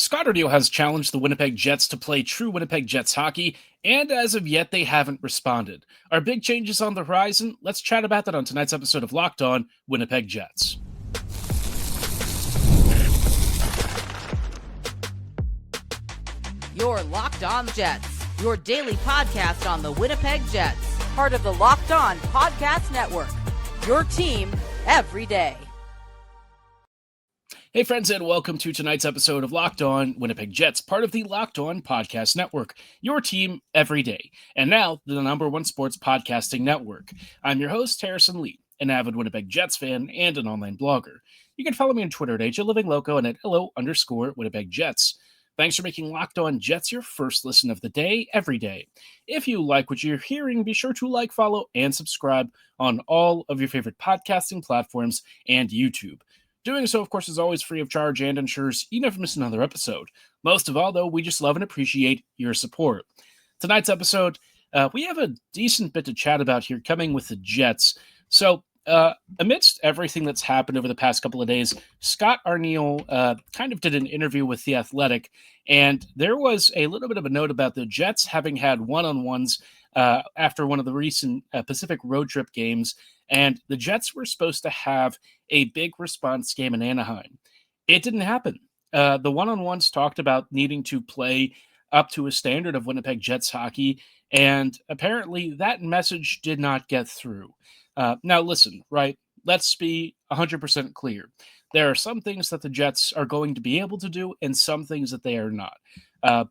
Scott Arniel has challenged the Winnipeg Jets to play true Winnipeg Jets hockey, and as of yet, they haven't responded. Are big changes on the horizon? Let's chat about that on tonight's episode of Locked On Winnipeg Jets. You're Locked On Jets, your daily podcast on the Winnipeg Jets, part of the Locked On Podcast Network, your team every day. Hey friends, and welcome to tonight's episode of Locked On Winnipeg Jets, part of the Locked On Podcast Network, your team every day, and now the number one sports podcasting network. I'm your host, Harrison Lee, an avid Winnipeg Jets fan and an online blogger. You can follow me on Twitter at HLivingLoco and at hello_Winnipeg Jets. Thanks for making Locked On Jets your first listen of the day, every day. If you like what you're hearing, be sure to like, follow, and subscribe on all of your favorite podcasting platforms and YouTube. Doing so, of course, is always free of charge and ensures you never miss another episode. Most of all, though, we just love and appreciate your support. Tonight's episode, we have a decent bit to chat about here coming with the Jets. So, amidst everything that's happened over the past couple of days, Scott Arniel kind of did an interview with The Athletic, and there was a little bit of a note about the Jets having had one-on-ones after one of the recent Pacific road trip games, and the Jets were supposed to have a big response game in Anaheim. It didn't happen. The one-on-ones talked about needing to play up to a standard of Winnipeg Jets hockey, and apparently that message did not get through. Now listen, right? Let's be 100% clear. There are some things that the Jets are going to be able to do and some things that they are not.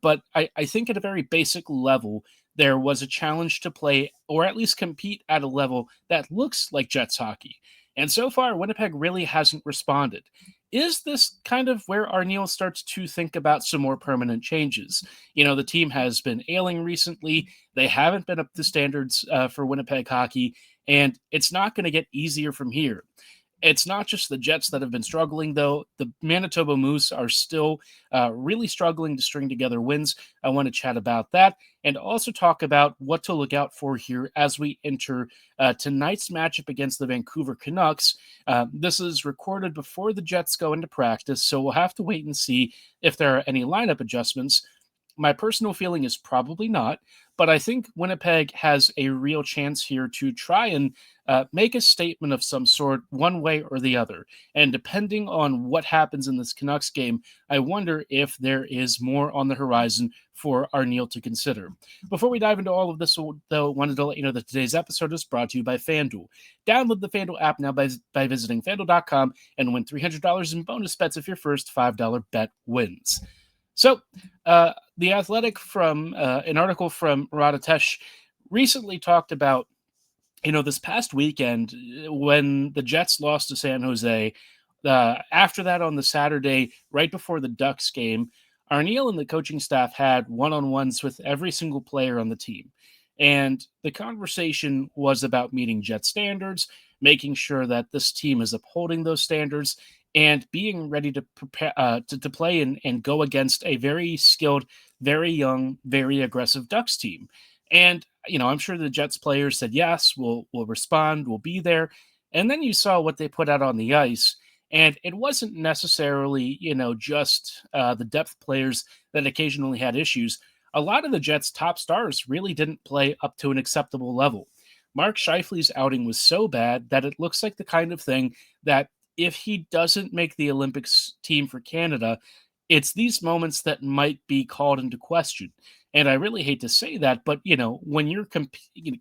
But I think at a very basic level, there was a challenge to play or at least compete at a level that looks like Jets hockey. And so far, Winnipeg really hasn't responded. Is this kind of where Arniel starts to think about some more permanent changes? You know, the team has been ailing recently. They haven't been up to standards for Winnipeg hockey, and it's not going to get easier from here. It's not just the Jets that have been struggling, though. The Manitoba Moose are still really struggling to string together wins. I want to chat about that and also talk about what to look out for here as we enter tonight's matchup against the Vancouver Canucks. This is recorded before the Jets go into practice, so we'll have to wait and see if there are any lineup adjustments. My personal feeling is probably not, but I think Winnipeg has a real chance here to try and make a statement of some sort one way or the other. And depending on what happens in this Canucks game, I wonder if there is more on the horizon for Arniel to consider. Before we dive into all of this, though, I wanted to let you know that today's episode is brought to you by FanDuel. Download the FanDuel app now by visiting FanDuel.com and win $300 in bonus bets if your first $5 bet wins. So, The Athletic, from an article from Radatesh, recently talked about, this past weekend when the Jets lost to San Jose. After that, on the Saturday, right before the Ducks game, Arniel and the coaching staff had one-on-ones with every single player on the team. And the conversation was about meeting Jet standards, making sure that this team is upholding those standards, and being ready to prepare to play and go against a very skilled, very young, very aggressive Ducks team. And, I'm sure the Jets players said, yes, we'll respond, we'll be there. And then you saw what they put out on the ice. And it wasn't necessarily, just the depth players that occasionally had issues. A lot of the Jets' top stars really didn't play up to an acceptable level. Mark Scheifele's outing was so bad that it looks like the kind of thing that if he doesn't make the Olympics team for Canada, it's these moments that might be called into question. And I really hate to say that, but, when you're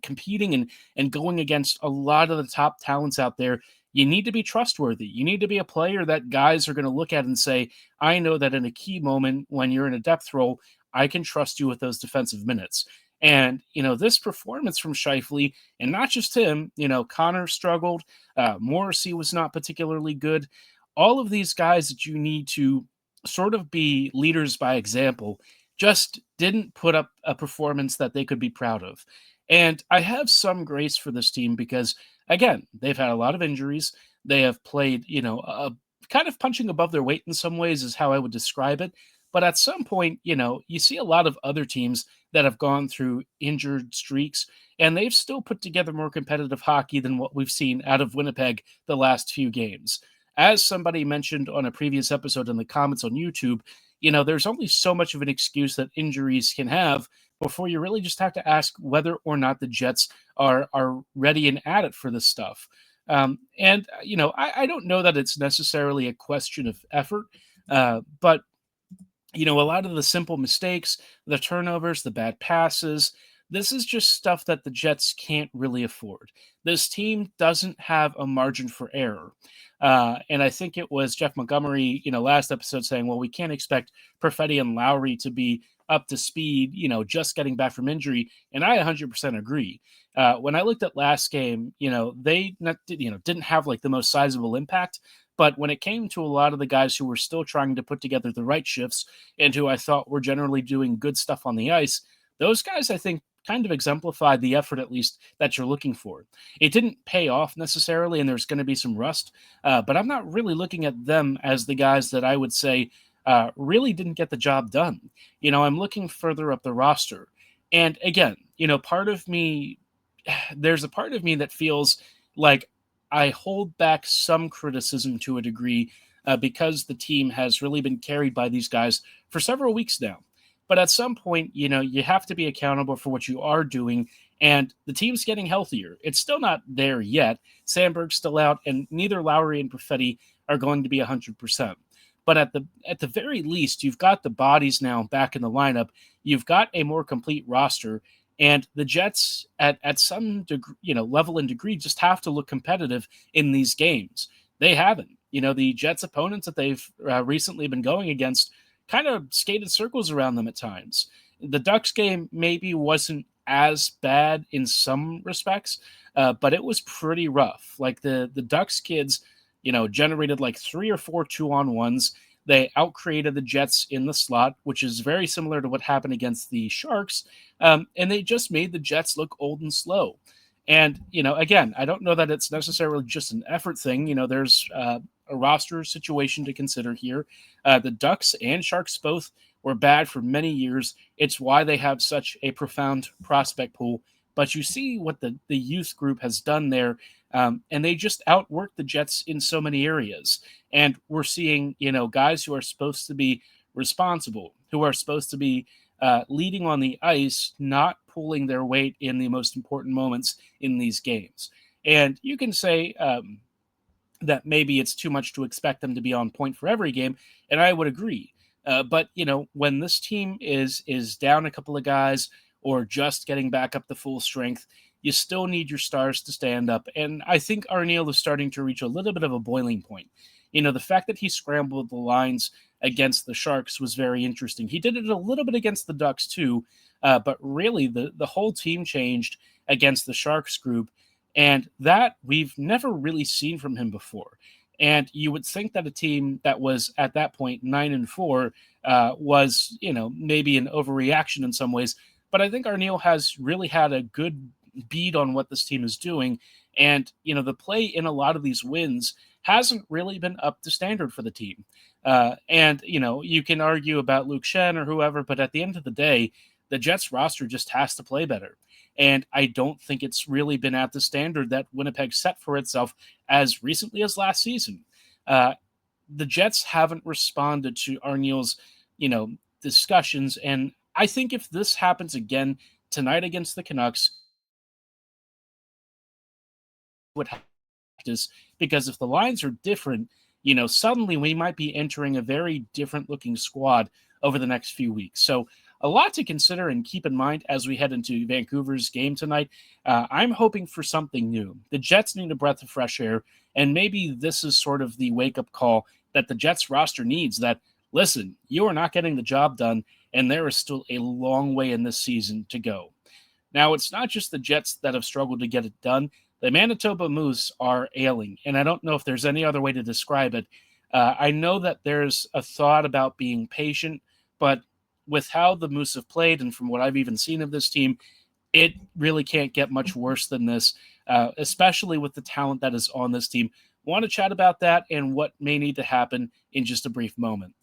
competing and going against a lot of the top talents out there, you need to be trustworthy. You need to be a player that guys are going to look at and say, I know that in a key moment when you're in a depth role, I can trust you with those defensive minutes. And, this performance from Scheifele, and not just him, Connor struggled, Morrissey was not particularly good. All of these guys that you need to sort of be leaders by example just didn't put up a performance that they could be proud of. And I have some grace for this team because, again, they've had a lot of injuries. They have played, kind of punching above their weight in some ways is how I would describe it. But at some point, you see a lot of other teams that have gone through injured streaks, and they've still put together more competitive hockey than what we've seen out of Winnipeg the last few games. As somebody mentioned on a previous episode in the comments on YouTube, there's only so much of an excuse that injuries can have before you really just have to ask whether or not the Jets are ready and at it for this stuff. I don't know that it's necessarily a question of effort, but a lot of the simple mistakes, the turnovers, the bad passes, this is just stuff that the Jets can't really afford. This team doesn't have a margin for error. And I think it was Jeff Montgomery, last episode saying, well, we can't expect Perfetti and Lowry to be up to speed, just getting back from injury. And I 100% agree. When I looked at last game, they didn't have like the most sizable impact. But when it came to a lot of the guys who were still trying to put together the right shifts and who I thought were generally doing good stuff on the ice, those guys, I think, kind of exemplified the effort, at least, that you're looking for. It didn't pay off necessarily, and there's going to be some rust, but I'm not really looking at them as the guys that I would say really didn't get the job done. I'm looking further up the roster. And again, part of me, there's a part of me that feels like I hold back some criticism to a degree because the team has really been carried by these guys for several weeks now. But at some point, you have to be accountable for what you are doing, and the team's getting healthier. It's still not there yet. Sandberg's still out, and neither Lowry and Perfetti are going to be 100%. But at the very least, you've got the bodies now back in the lineup. You've got a more complete roster, and the Jets, at some degree, level and degree, just have to look competitive in these games. They haven't. The Jets' opponents that they've recently been going against kind of skated circles around them at times. The Ducks game maybe wasn't as bad in some respects, but it was pretty rough. Like the Ducks kids, generated like 3 or 4 2-on-1s. They outcreated the Jets in the slot, which is very similar to what happened against the Sharks. And they just made the Jets look old and slow. And, again, I don't know that it's necessarily just an effort thing. There's a roster situation to consider here. The Ducks and Sharks both were bad for many years. It's why they have such a profound prospect pool. But you see what the youth group has done there, and they just outwork the Jets in so many areas. And we're seeing, guys who are supposed to be responsible, who are supposed to be leading on the ice, not pulling their weight in the most important moments in these games. And you can say that maybe it's too much to expect them to be on point for every game, and I would agree. But when this team is down a couple of guys or just getting back up to full strength, you still need your stars to stand up. And I think Arniel is starting to reach a little bit of a boiling point. The fact that he scrambled the lines against the Sharks was very interesting. He did it a little bit against the Ducks too, but really the whole team changed against the Sharks group, and that we've never really seen from him before. And you would think that a team that was at that point 9-4 was, maybe an overreaction in some ways. But I think Arniel has really had a good beat on what this team is doing. And, the play in a lot of these wins hasn't really been up to standard for the team. And you can argue about Luke Shen or whoever, but at the end of the day, the Jets roster just has to play better. And I don't think it's really been at the standard that Winnipeg set for itself as recently as last season. The Jets haven't responded to Arniel's, discussions. And I think if this happens again tonight against the Canucks, would have this, because if the lines are different, suddenly we might be entering a very different looking squad over the next few weeks. So a lot to consider and keep in mind as we head into Vancouver's game tonight. I'm hoping for something new. The Jets need a breath of fresh air, and maybe this is sort of the wake-up call that the Jets roster needs, that, listen, you are not getting the job done, and there is still a long way in this season to go. Now, it's not just the Jets that have struggled to get it done. The Manitoba Moose are ailing, and I don't know if there's any other way to describe it. I know that there's a thought about being patient, but with how the Moose have played and from what I've even seen of this team, it really can't get much worse than this, especially with the talent that is on this team. Want to chat about that and what may need to happen in just a brief moment.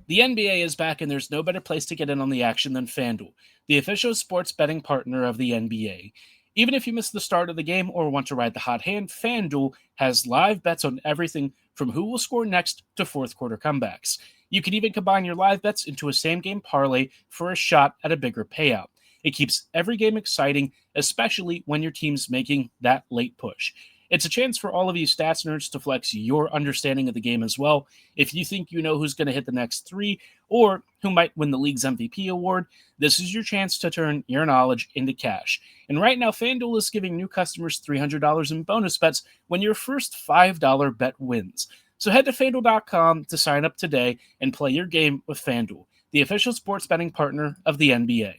The NBA is back, and there's no better place to get in on the action than FanDuel, the official sports betting partner of the NBA. Even if you miss the start of the game or want to ride the hot hand, FanDuel has live bets on everything from who will score next to fourth quarter comebacks. You can even combine your live bets into a same-game parlay for a shot at a bigger payout. It keeps every game exciting, especially when your team's making that late push. It's a chance for all of you stats nerds to flex your understanding of the game as well. If you think you know who's going to hit the next three or who might win the league's MVP award, this is your chance to turn your knowledge into cash. And right now, FanDuel is giving new customers $300 in bonus bets when your first $5 bet wins. So head to FanDuel.com to sign up today and play your game with FanDuel, the official sports betting partner of the NBA.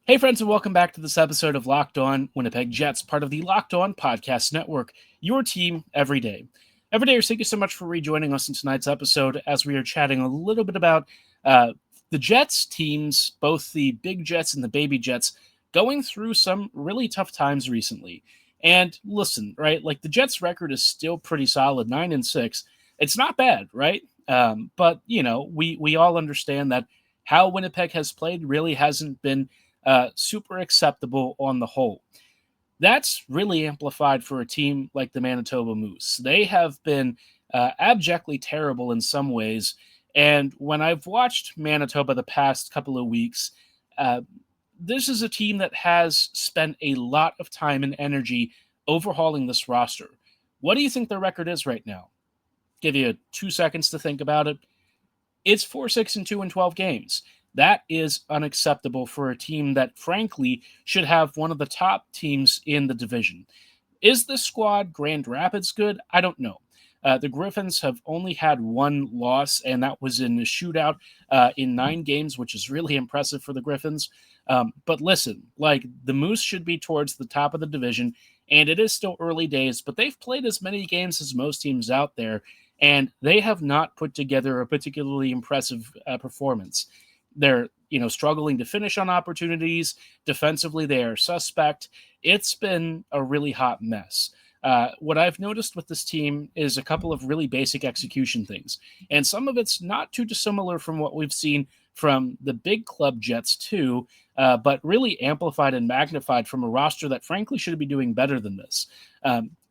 Hey friends, and welcome back to this episode of Locked On Winnipeg Jets, part of the Locked On Podcast Network, your team every day. Everydayers, thank you so much for rejoining us in tonight's episode as we are chatting a little bit about the Jets teams, both the big Jets and the baby Jets, going through some really tough times recently. And listen, right, like the Jets record is still pretty solid, 9-6. It's not bad, right? But, you know, we all understand that how Winnipeg has played really hasn't been super acceptable on the whole. That's really amplified for a team like the Manitoba Moose. They have been abjectly terrible in some ways. And when I've watched Manitoba the past couple of weeks, this is a team that has spent a lot of time and energy overhauling this roster. What do you think their record is right now? Give you 2 seconds to think about it. It's 4-6-2 in 12 games. That is unacceptable for a team that, frankly, should have one of the top teams in the division. Is this squad Grand Rapids good? I don't know. The Griffins have only had one loss, and that was in a shootout in 9 games, which is really impressive for the Griffins. But listen, like the Moose should be towards the top of the division, and it is still early days, but they've played as many games as most teams out there, and they have not put together a particularly impressive performance. They're, struggling to finish on opportunities. Defensively, they are suspect. It's been a really hot mess. What I've noticed with this team is a couple of really basic execution things, and some of it's not too dissimilar from what we've seen from the big club Jets too, but really amplified and magnified from a roster that frankly should be doing better than this.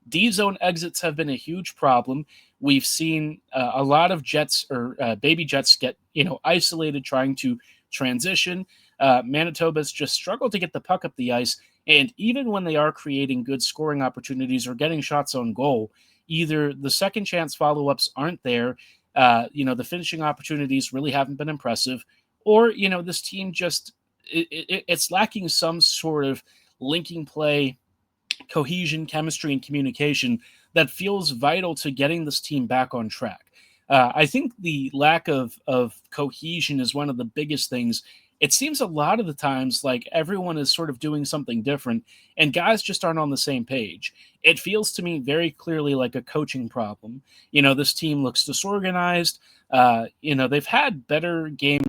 D-zone exits have been a huge problem. We've seen a lot of Jets or baby Jets get, isolated trying to transition. Manitoba's just struggled to get the puck up the ice. And even when they are creating good scoring opportunities or getting shots on goal, either the second chance follow-ups aren't there, the finishing opportunities really haven't been impressive, or, this team just, it's lacking some sort of linking play, cohesion, chemistry, and communication that feels vital to getting this team back on track. I think the lack of cohesion is one of the biggest things. It seems a lot of the times like everyone is sort of doing something different and guys just aren't on the same page. It feels to me very clearly like a coaching problem. This team looks disorganized. They've had better games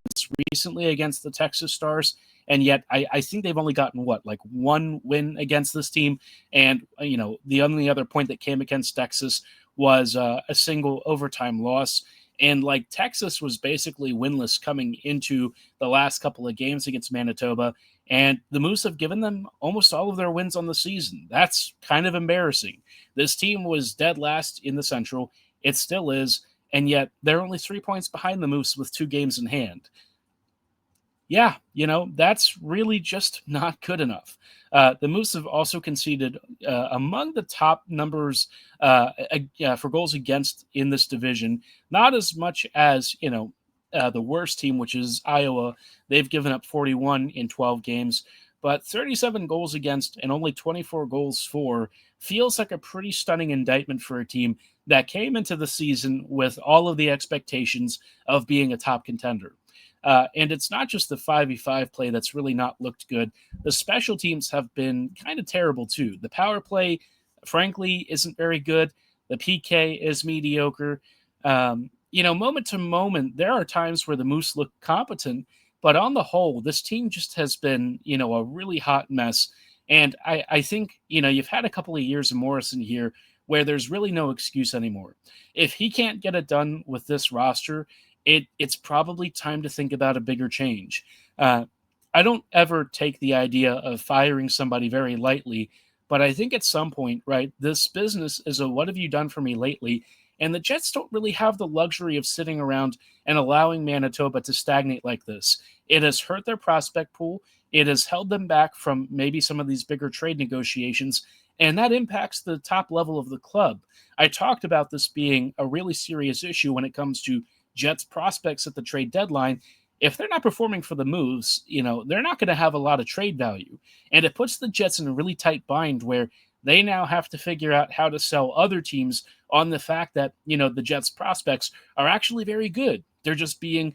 recently against the Texas Stars, and yet I think they've only gotten one win against this team. And, the only other point that came against Texas was a single overtime loss. And Texas was basically winless coming into the last couple of games against Manitoba. And the Moose have given them almost all of their wins on the season. That's kind of embarrassing. This team was dead last in the Central. It still is. And yet they're only 3 points behind the Moose with 2 games in hand. Yeah, that's really just not good enough. The Moose have also conceded among the top numbers for goals against in this division, not as much as, the worst team, which is Iowa. They've given up 41 in 12 games, but 37 goals against and only 24 goals for feels like a pretty stunning indictment for a team that came into the season with all of the expectations of being a top contender. And it's not just the 5v5 play that's really not looked good. The special teams have been kind of terrible too. The power play, frankly, isn't very good. The PK is mediocre. Moment to moment, there are times where the Moose look competent, but on the whole, this team just has been, a really hot mess. And I think, you've had a couple of years of Morrison here where there's really no excuse anymore. If he can't get it done with this roster, it's probably time to think about a bigger change. I don't ever take the idea of firing somebody very lightly, but I think at some point, right, this business is a what have you done for me lately? And the Jets don't really have the luxury of sitting around and allowing Manitoba to stagnate like this. It has hurt their prospect pool. It has held them back from maybe some of these bigger trade negotiations, and that impacts the top level of the club. I talked about this being a really serious issue when it comes to Jets prospects at the trade deadline. If they're not performing for the moves, they're not going to have a lot of trade value. And it puts the Jets in a really tight bind where they now have to figure out how to sell other teams on the fact that, the Jets prospects are actually very good. They're just being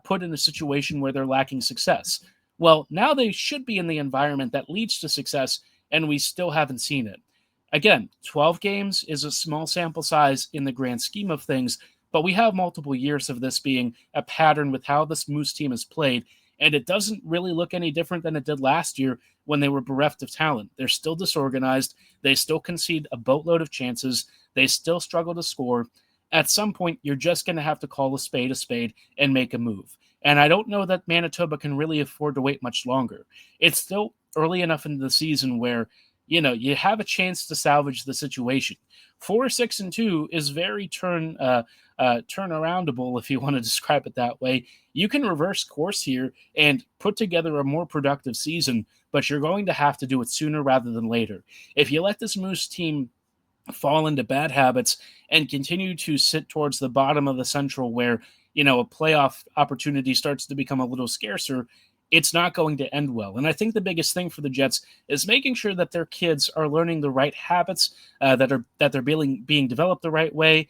put in a situation where they're lacking success. Well, now they should be in the environment that leads to success, and we still haven't seen it. Again, 12 games is a small sample size in the grand scheme of things, but we have multiple years of this being a pattern with how this Moose team has played, and it doesn't really look any different than it did last year when they were bereft of talent. They're still disorganized. They still concede a boatload of chances. They still struggle to score. At some point, you're just going to have to call a spade and make a move. And I don't know that Manitoba can really afford to wait much longer. It's still early enough into the season where, you have a chance to salvage the situation. 4-6-2 is very turnaroundable, if you want to describe it that way. You can reverse course here and put together a more productive season, but you're going to have to do it sooner rather than later. If you let this Moose team fall into bad habits and continue to sit towards the bottom of the Central where, a playoff opportunity starts to become a little scarcer, it's not going to end well. And I think the biggest thing for the Jets is making sure that their kids are learning the right habits, that they're being developed the right way.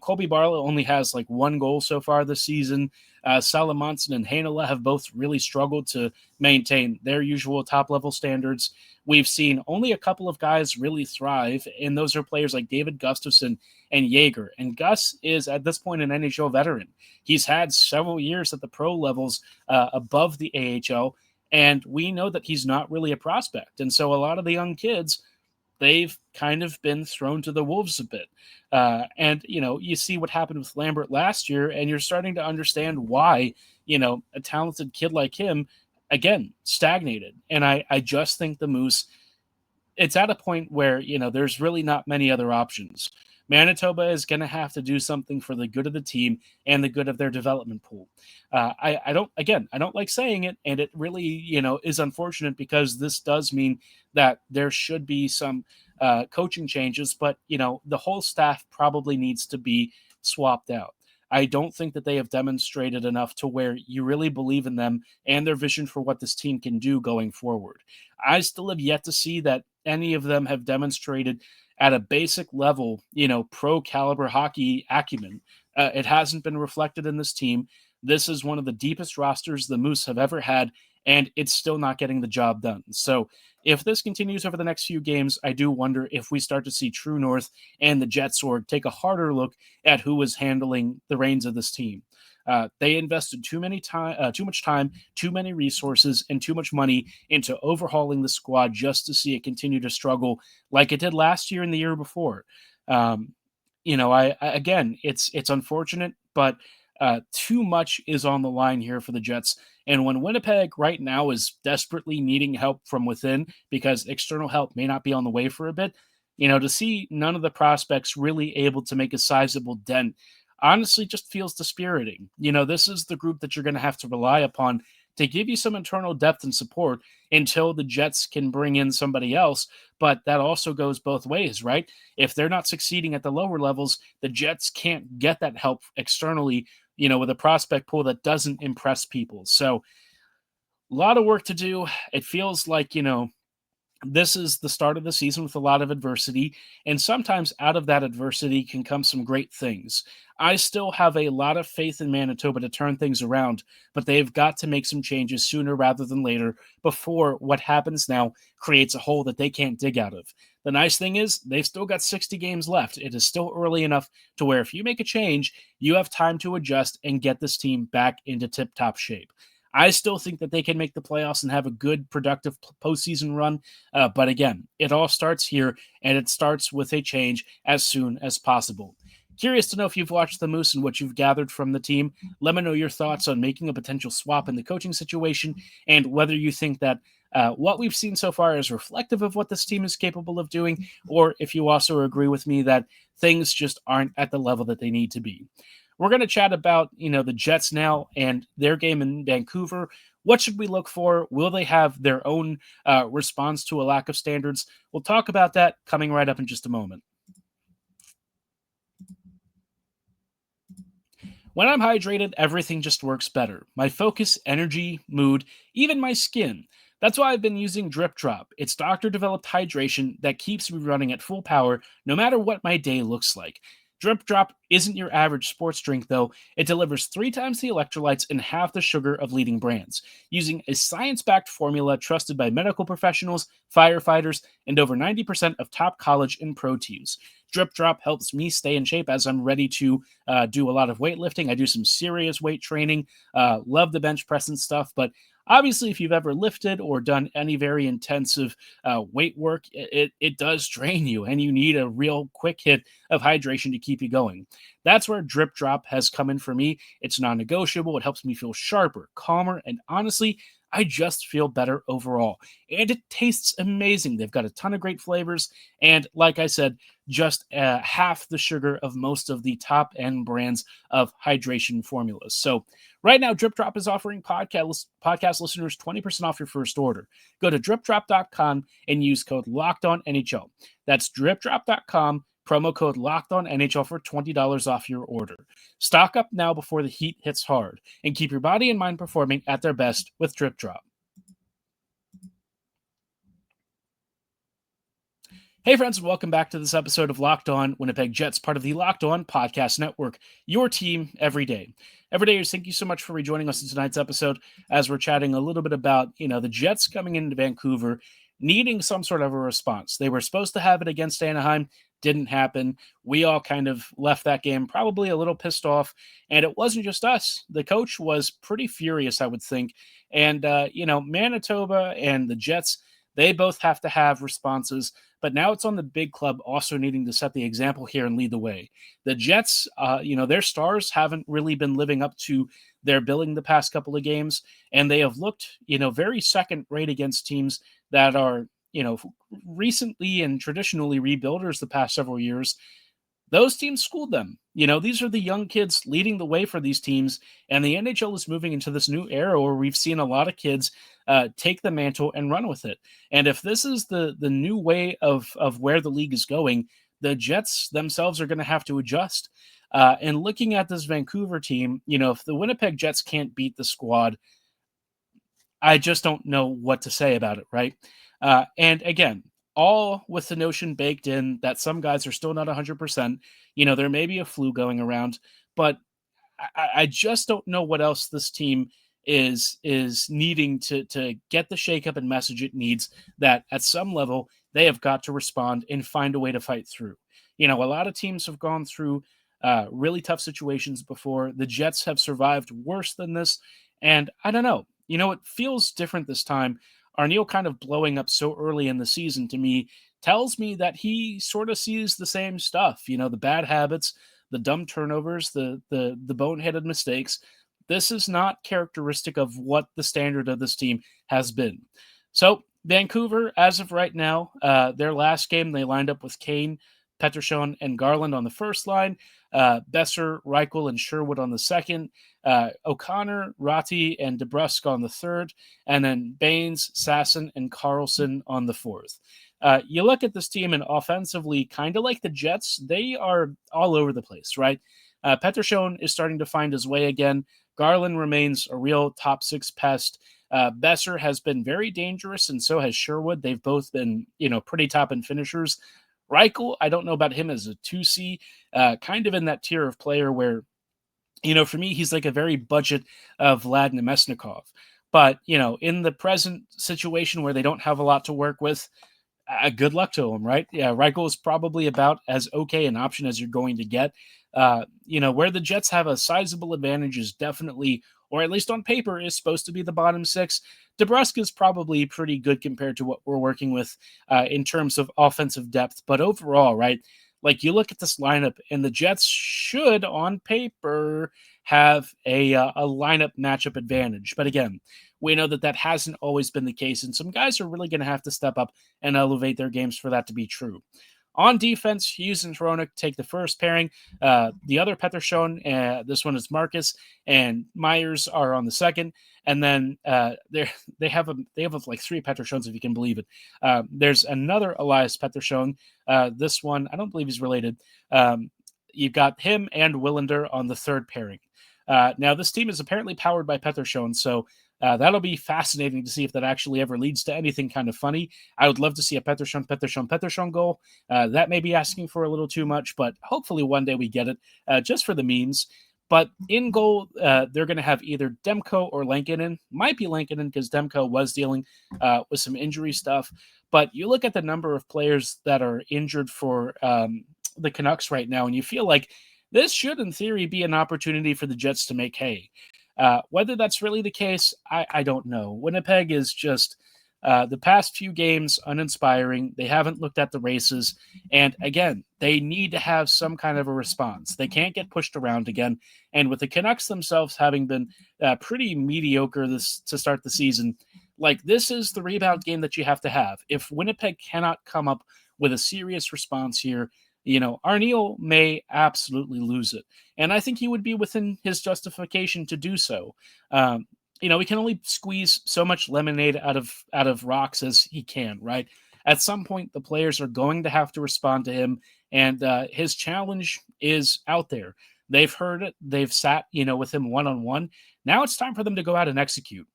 Colby Barlow only has like one goal so far this season. Salamonson and Heinola have both really struggled to maintain their usual top-level standards. We've seen only a couple of guys really thrive, and those are players like David Gustafsson and Jaeger. And Gus is, at this point, an NHL veteran. He's had several years at the pro levels above the AHL, and we know that he's not really a prospect. And so a lot of the young kids, they've kind of been thrown to the wolves a bit. And you see what happened with Lambert last year, and you're starting to understand why, a talented kid like him, again, stagnated. And I just think the Moose, it's at a point where, there's really not many other options. Manitoba is going to have to do something for the good of the team and the good of their development pool. I don't like saying it, and it really, is unfortunate because this does mean that there should be some coaching changes, but, the whole staff probably needs to be swapped out. I don't think that they have demonstrated enough to where you really believe in them and their vision for what this team can do going forward. I still have yet to see that any of them have demonstrated at a basic level, pro caliber hockey acumen. It hasn't been reflected in this team. This is one of the deepest rosters the Moose have ever had, and it's still not getting the job done. So if this continues over the next few games, I do wonder if we start to see True North and the Jetsword take a harder look at who is handling the reins of this team. They invested too much time, too many resources, and too much money into overhauling the squad just to see it continue to struggle like it did last year and the year before. It's unfortunate, but too much is on the line here for the Jets. And when Winnipeg right now is desperately needing help from within because external help may not be on the way for a bit, to see none of the prospects really able to make a sizable dent honestly just feels dispiriting. This is the group that you're going to have to rely upon to give you some internal depth and support until the Jets can bring in somebody else. But that also goes both ways, right? If they're not succeeding at the lower levels, the Jets can't get that help externally, with a prospect pool that doesn't impress people. So a lot of work to do. It feels like, this is the start of the season with a lot of adversity, and sometimes out of that adversity can come some great things. I still have a lot of faith in Manitoba to turn things around, but they've got to make some changes sooner rather than later before what happens now creates a hole that they can't dig out of. The nice thing is they've still got 60 games left. It is still early enough to where if you make a change, you have time to adjust and get this team back into tip-top shape. I still think that they can make the playoffs and have a good, productive postseason run. But again, it all starts here, and it starts with a change as soon as possible. Curious to know if you've watched the Moose and what you've gathered from the team. Let me know your thoughts on making a potential swap in the coaching situation and whether you think that what we've seen so far is reflective of what this team is capable of doing, or if you also agree with me that things just aren't at the level that they need to be. We're going to chat about, the Jets now and their game in Vancouver. What should we look for? Will they have their own response to a lack of standards? We'll talk about that coming right up in just a moment. When I'm hydrated, everything just works better. My focus, energy, mood, even my skin. That's why I've been using DripDrop. It's doctor-developed hydration that keeps me running at full power no matter what my day looks like. DripDrop isn't your average sports drink, though. It delivers 3 times the electrolytes and half the sugar of leading brands, using a science-backed formula trusted by medical professionals, firefighters, and over 90% of top college and pro teams. DripDrop helps me stay in shape as I'm ready to do a lot of weightlifting. I do some serious weight training, love the bench press and stuff, but obviously, if you've ever lifted or done any very intensive weight work, it does drain you, and you need a real quick hit of hydration to keep you going. That's where DripDrop has come in for me. It's non-negotiable. It helps me feel sharper, calmer, and honestly, I just feel better overall. And it tastes amazing. They've got a ton of great flavors, and like I said, just half the sugar of most of the top-end brands of hydration formulas. So right now, DripDrop is offering podcast listeners 20% off your first order. Go to DripDrop.com and use code LOCKEDONNHL. That's DripDrop.com, promo code LOCKEDONNHL for $20 off your order. Stock up now before the heat hits hard, and keep your body and mind performing at their best with DripDrop. Hey friends, and welcome back to this episode of Locked On Winnipeg Jets, part of the Locked On Podcast Network, your team every day. Everydayers, thank you so much for rejoining us in tonight's episode as we're chatting a little bit about, the Jets coming into Vancouver, needing some sort of a response. They were supposed to have it against Anaheim, didn't happen. We all kind of left that game probably a little pissed off, and it wasn't just us. The coach was pretty furious, I would think, and, Manitoba and the Jets, they both have to have responses, but now it's on the big club also needing to set the example here and lead the way. The Jets, their stars haven't really been living up to their billing the past couple of games, and they have looked, very second rate against teams that are, recently and traditionally rebuilders the past several years. Those teams schooled them. These are the young kids leading the way for these teams, and the NHL is moving into this new era where we've seen a lot of kids take the mantle and run with it. And if this is the new way of where the league is going, the Jets themselves are going to have to adjust. And looking at this Vancouver team, if the Winnipeg Jets can't beat the squad, I just don't know what to say about it, right? And again, all with the notion baked in that some guys are still not 100%. There may be a flu going around, but I just don't know what else this team is needing to get the shakeup and message it needs, that at some level they have got to respond and find a way to fight through. A lot of teams have gone through really tough situations before. The Jets have survived worse than this, and I don't know. It feels different this time. Arniel kind of blowing up so early in the season to me tells me that he sort of sees the same stuff, the bad habits, the dumb turnovers, the boneheaded mistakes. This is not characteristic of what the standard of this team has been. So Vancouver, as of right now, their last game, they lined up with Kane, Pettersson, and Garland on the first line, Besser, Reichel, and Sherwood on the second, O'Connor, Ratti, and DeBrusk on the third, and then Baines, Sasson, and Carlson on the fourth. You look at this team, and offensively, kind of like the Jets, they are all over the place, right? Pettersson is starting to find his way again. Garland remains a real top six pest. Besser has been very dangerous, and so has Sherwood. They've both been, pretty top-end finishers. Reichel, I don't know about him as a 2C, kind of in that tier of player where, for me, he's like a very budget of Vlad Nemesnikov. But, in the present situation where they don't have a lot to work with, good luck to him, right? Yeah, Reichel is probably about as okay an option as you're going to get. Where the Jets have a sizable advantage is definitely, or at least on paper, is supposed to be the bottom six. DeBrusk is probably pretty good compared to what we're working with in terms of offensive depth. But overall, right, Like, you look at this lineup, and the Jets should, on paper, have a lineup matchup advantage. But again, we know that hasn't always been the case, and some guys are really going to have to step up and elevate their games for that to be true. On defense, Hughes and Hronek take the first pairing. The other Pettersson, this one is Marcus, and Myers are on the second. And then they have like three Petterssons, if you can believe it. There's another Elias Pettersson. This one, I don't believe he's related. You've got him and Willander on the third pairing. Now, this team is apparently powered by Pettersson, so that'll be fascinating to see if that actually ever leads to anything kind of funny. I would love to see a Pettersson goal. That may be asking for a little too much, but hopefully one day we get it just for the memes. But in goal, they're going to have either Demko or Lankinen. Might be Lankinen because Demko was dealing with some injury stuff. But you look at the number of players that are injured for the Canucks right now, and you feel like this should, in theory, be an opportunity for the Jets to make hay. Whether that's really the case, I don't know. Winnipeg is just the past few games uninspiring. They haven't looked at the races. And again, they need to have some kind of a response. They can't get pushed around again. And with the Canucks themselves having been pretty mediocre to start the season, like, this is the rebound game that you have to have. If Winnipeg cannot come up with a serious response here, Arniel may absolutely lose it. And I think he would be within his justification to do so. He can only squeeze so much lemonade out of rocks as he can, right? At some point, the players are going to have to respond to him, and his challenge is out there. They've heard it. They've sat, with him one-on-one. Now it's time for them to go out and execute.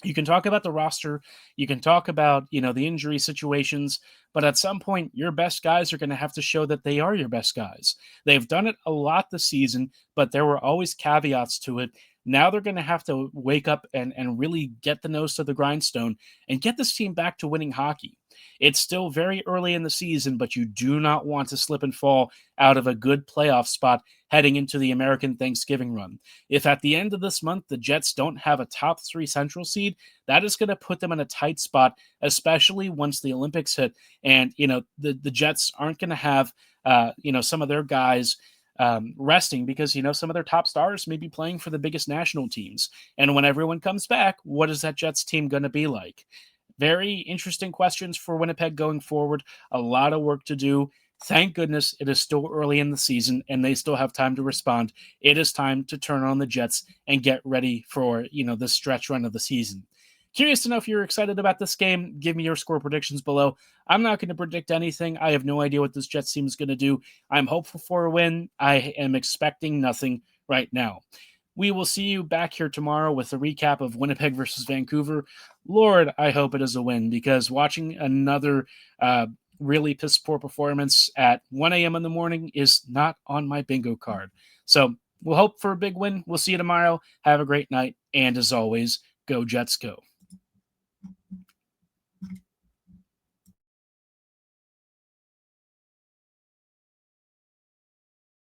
You can talk about the roster. You can talk about, the injury situations. But at some point, your best guys are going to have to show that they are your best guys. They've done it a lot this season, but there were always caveats to it. Now they're going to have to wake up and really get the nose to the grindstone and get this team back to winning hockey. It's still very early in the season, but you do not want to slip and fall out of a good playoff spot heading into the American Thanksgiving run. If at the end of this month the Jets don't have a top 3 Central seed, that is going to put them in a tight spot, especially once the Olympics hit. And, the Jets aren't going to have, some of their guys resting because, some of their top stars may be playing for the biggest national teams. And when everyone comes back, what is that Jets team going to be like? Very interesting questions for Winnipeg going forward. A lot of work to do. Thank goodness it is still early in the season and they still have time to respond. It is time to turn on the Jets and get ready for, the stretch run of the season. Curious to know if you're excited about this game. Give me your score predictions below. I'm not going to predict anything. I have no idea what this Jets team is going to do. I'm hopeful for a win. I am expecting nothing right now. We will see you back here tomorrow with a recap of Winnipeg versus Vancouver. Lord, I hope it is a win, because watching another really piss-poor performance at 1 a.m. in the morning is not on my bingo card. So we'll hope for a big win. We'll see you tomorrow. Have a great night. And as always, go Jets go.